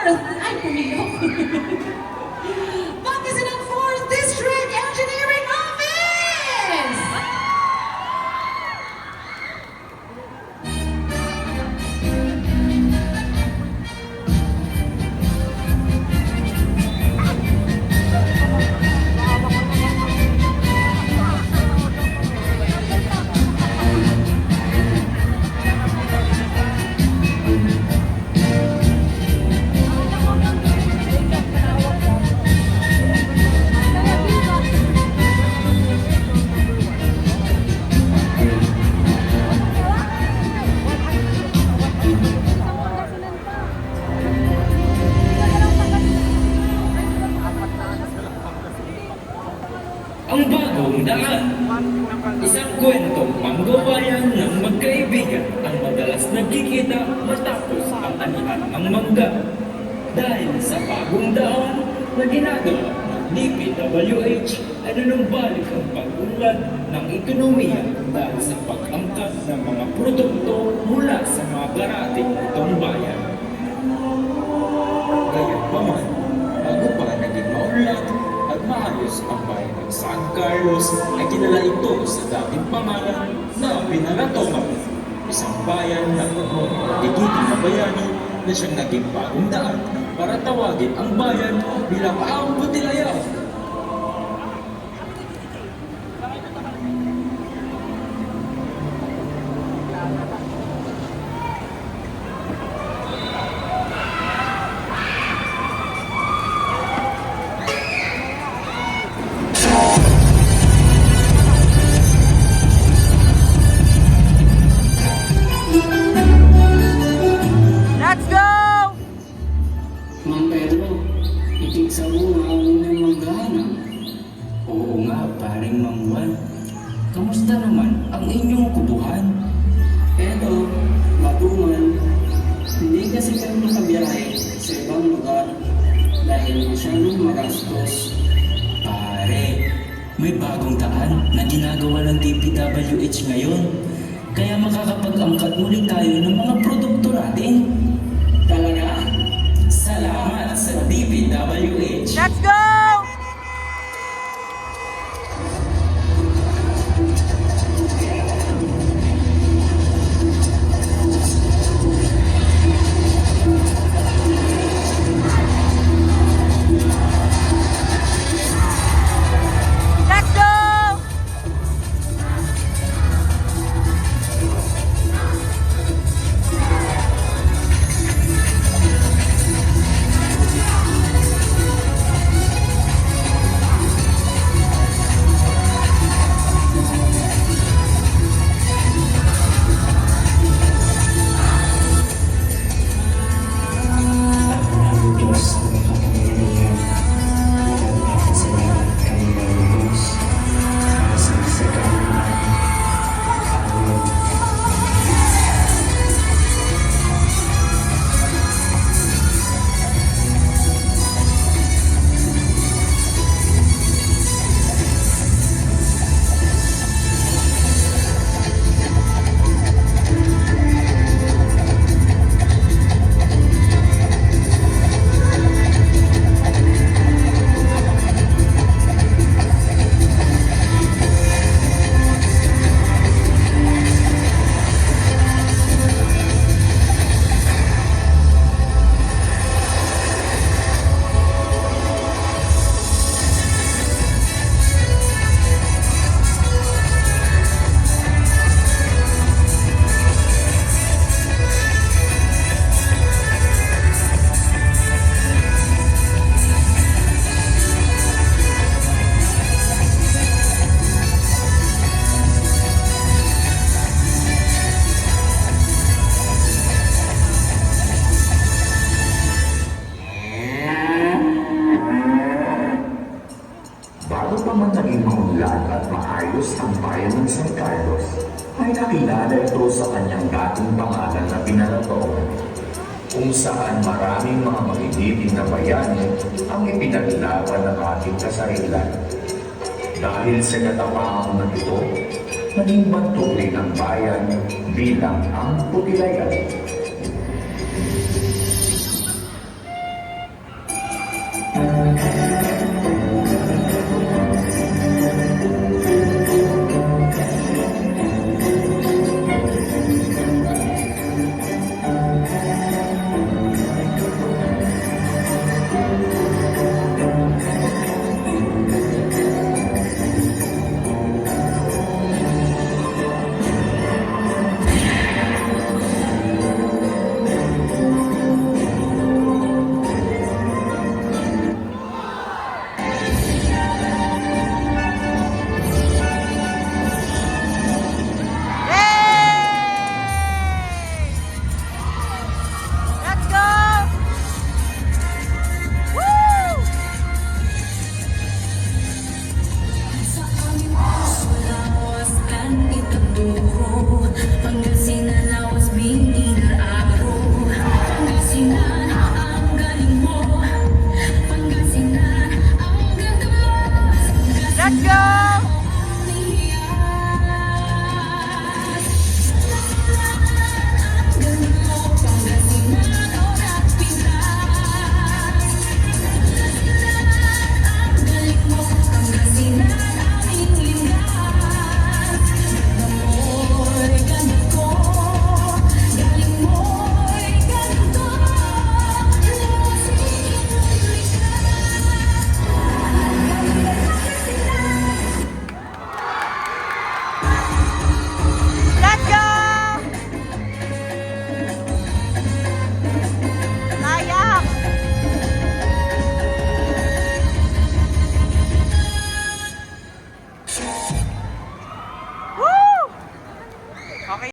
4th, ay pumiyok. Pangasinan 4th District Engineering Office! Ang bagong daan. Isang kwentong manggawayan ng magkaibigan ang madalas nagkikita matapos ang anihan ng mangga. Dahil sa bagong daan na ginagawa ng DPWH ay nanumbalik ang pag-unlad ng ekonomiya dahil sa pag-angkat ng mga produkto mula sa mga karating nitong bayan. Gayunpaman, bago pa naging maunlad at maayos ang bayan ng San Carlos ay kinala ito sa dating pangalan na Pinalatongan, isang bayan na nagiging na bayani na siyang naging bagong daan para tawagin ang bayan bilang ang Putilaya. Let's go! Mang Pedro, itigsa mo ang unang manggana. Oo nga, paring Mang Juan. Kamusta naman ang inyong kubuhan? Eto, matuman. Hindi kasi kami makabiyahe sa ibang lugar dahil masyadong magastos. Pare, may bagong daan na ginagawa ng DPWH ngayon. Kaya makakapag-angkat ulit tayo ng mga produkto natin. Talaga? Salamat sa DPWH! Let's go! Let's go! Ang Diyos na makapangyarihan, nagpapasalamat kami ng Diyos para sa kasagaran namin. Amen. Bago pa man naging maunlad at maayos ang bayan ng San Carlos, ay nakilala ito sa kanyang dating pangalan na Pinalatongan, kung saan maraming mga magiging na bayani ang ipinaglaban ng ating kasarilan. Dahil sa katapangang na ito, naging banturin ang bayan bilang ang Putilaya. Carlos.